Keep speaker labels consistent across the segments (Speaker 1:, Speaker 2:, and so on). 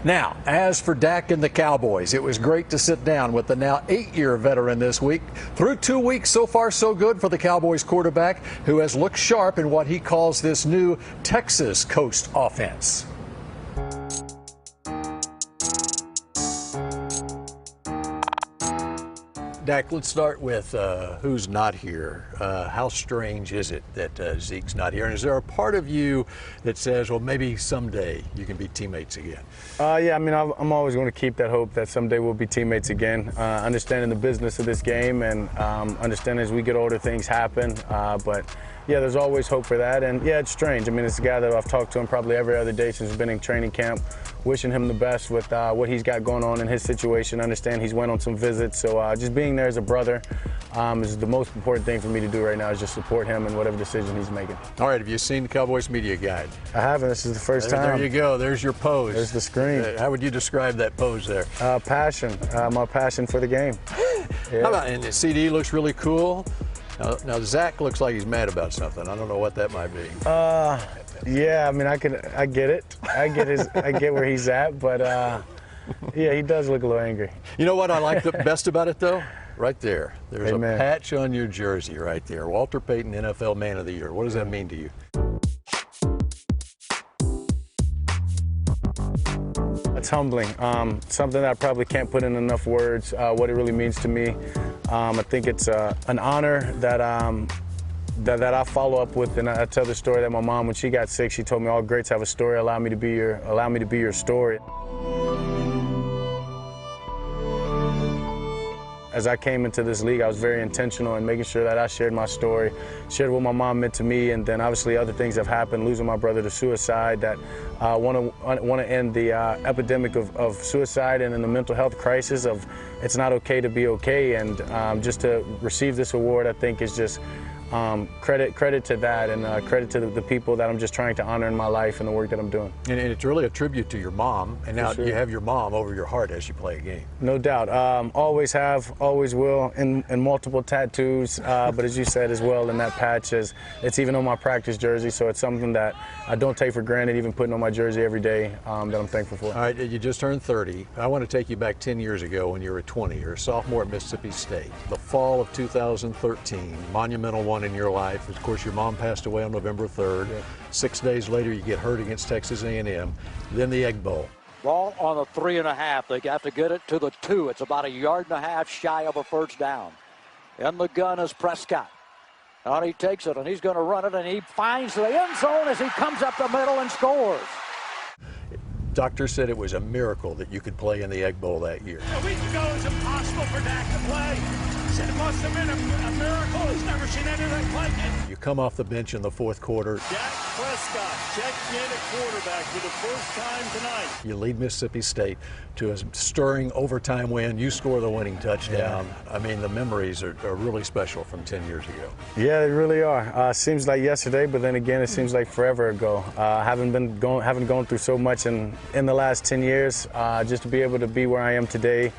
Speaker 1: Now, as for Dak and the Cowboys, it was great to sit down with the now 8-year veteran this week. Through 2 weeks, so far so good for the Cowboys quarterback, who has looked sharp in what he calls this new Texas Coast offense. Dak, let's start with who's not here. How strange is it that Zeke's not here? And is there a part of you that says, well, maybe someday you can be teammates again?
Speaker 2: Yeah, I mean, I'm always going to keep that hope that someday we'll be teammates again. Understanding the business of this game and understanding as we get older things happen. But yeah, there's always hope for that. And yeah, it's strange. I mean, it's a guy that I've talked to him probably every other day since he's been in training camp, wishing him the best with what he's got going on in his situation. Understand he's went on some visits. So just being there as a brother is the most important thing for me to do right now, is just support him in whatever decision he's making.
Speaker 1: All right, have you seen the Cowboys media guide?
Speaker 2: I haven't. This is the first time.
Speaker 1: There you go. There's your pose.
Speaker 2: There's the screen.
Speaker 1: How would you describe that pose there?
Speaker 2: Passion. My passion for the game. Yeah.
Speaker 1: How about, and the CD looks really cool. Now Zach looks like he's mad about something. I don't know what that might be.
Speaker 2: Yeah, I mean, I get it. I get where he's at, but yeah, he does look a little angry.
Speaker 1: You know what I like the best about it though? Right there. There's
Speaker 2: Amen.
Speaker 1: A patch on your jersey right there. Walter Payton, NFL Man of the Year. What does that mean to you?
Speaker 2: It's humbling. Something that I probably can't put in enough words, what it really means to me. I think it's an honor that I follow up with, and I tell the story that my mom, when she got sick, she told me all greats have a story. Allow me to be your story. As I came into this league, I was very intentional in making sure that I shared my story, shared what my mom meant to me, and then obviously other things have happened, losing my brother to suicide, that want to end the epidemic of suicide and in the mental health crisis of it's not okay to be okay. And just to receive this award, I think is just credit to that, and credit to the people that I'm just trying to honor in my life and the work that I'm doing.
Speaker 1: And it's really a tribute to your mom, and now you have your mom over your heart as you play a game.
Speaker 2: No doubt. Always have, always will, in multiple tattoos, but as you said as well, in that patch, it's even on my practice jersey, so it's something that I don't take for granted, even putting on my jersey every day, that I'm thankful for.
Speaker 1: All right, you just turned 30. I want to take you back 10 years ago when you were 20. You're a sophomore at Mississippi State. The fall of 2013, monumental one in your life. Of course, your mom passed away on November 3rd. Yeah. 6 days later, you get hurt against Texas A&M. Then the Egg Bowl.
Speaker 3: Ball on the 3.5. They got to get it to the 2. It's about 1.5 yards shy of a first down. In the gun is Prescott. And he takes it, and he's going to run it, and he finds the end zone as he comes up the middle and scores.
Speaker 1: Doctor said it was a miracle that you could play in the Egg Bowl that year.
Speaker 4: A week ago, it was impossible for Dak to play. Said it must have been a miracle. He's never seen anything like it.
Speaker 1: You come off the bench in the fourth quarter.
Speaker 4: Dak Prescott checked in at quarterback for the first time tonight.
Speaker 1: You lead Mississippi State to a stirring overtime win. You score the winning touchdown. Yeah. I mean, the memories are really special from 10 years ago.
Speaker 2: Yeah, they really are. Seems like yesterday, but then again, it seems like forever ago. Haven't gone through so much in the last 10 years. Just to be able to be where I am today.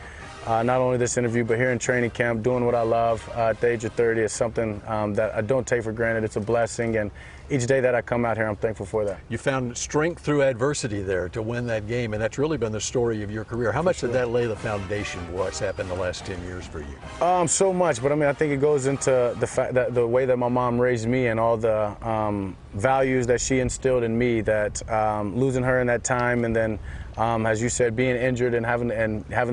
Speaker 2: Not only this interview, but here in training camp, doing what I love at the age of 30 is something that I don't take for granted. It's a blessing, and each day that I come out here, I'm thankful for that.
Speaker 1: You found strength through adversity there to win that game, and that's really been the story of your career. How much did that lay the foundation for what's happened the last 10 years for you? So
Speaker 2: much, but I mean, I think it goes into the fact that the way that my mom raised me and all the values that she instilled in me, that losing her in that time, and then as you said, being injured and having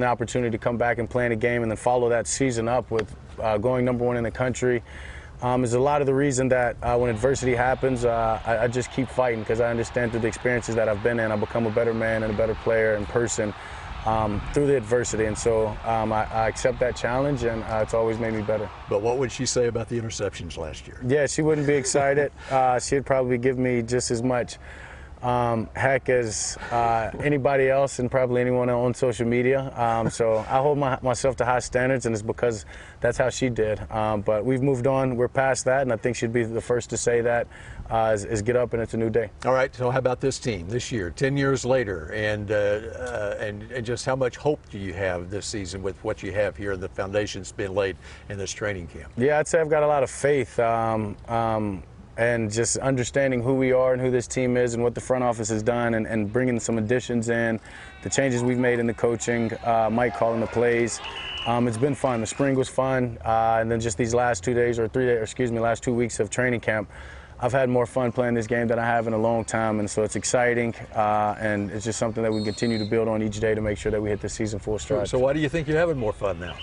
Speaker 2: the opportunity to come back and play in a game and then follow that season up with going #1 in the country is a lot of the reason that when adversity happens, I just keep fighting, because I understand through the experiences that I've been in, I become a better man and a better player and person through the adversity. And so I accept that challenge, and it's always made me better.
Speaker 1: But what would she say about the interceptions last year?
Speaker 2: Yeah, she wouldn't be excited. She'd probably give me just as much heck as anybody else and probably anyone on social media. So I hold myself to high standards, and it's because that's how she did. But we've moved on. We're past that, and I think she'd be the first to say that is get up and it's a new day.
Speaker 1: All right, so how about this team this year, 10 years later, and just how much hope do you have this season with what you have here and the foundation's been laid in this training camp?
Speaker 2: Yeah, I'd say I've got a lot of faith. and just understanding who we are and who this team is and what the front office has done, and bringing some additions in, the changes we've made in the coaching, Mike calling the plays. It's been fun. The spring was fun, and then just these last 2 days or 3 days, excuse me, last 2 weeks of training camp, I've had more fun playing this game than I have in a long time, and so it's exciting, and it's just something that we continue to build on each day to make sure that we hit the season full stride.
Speaker 1: So why do you think you're having more fun now?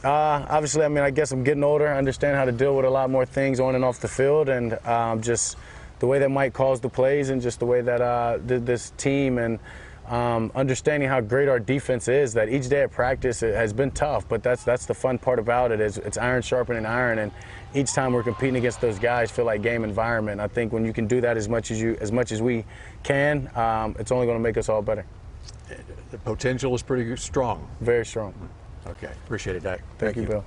Speaker 2: Obviously, I mean, I guess I'm getting older. I understand how to deal with a lot more things on and off the field, and just the way that Mike calls the plays, and just the way that this team, and understanding how great our defense is. That each day at practice it has been tough, but that's the fun part about it. Is it's iron sharpening iron, and each time we're competing against those guys, feel like game environment. I think when you can do that as much as we can, it's only going to make us all better.
Speaker 1: The potential is pretty strong.
Speaker 2: Very strong.
Speaker 1: Okay, appreciate it, Dak.
Speaker 2: Thank you, Bill.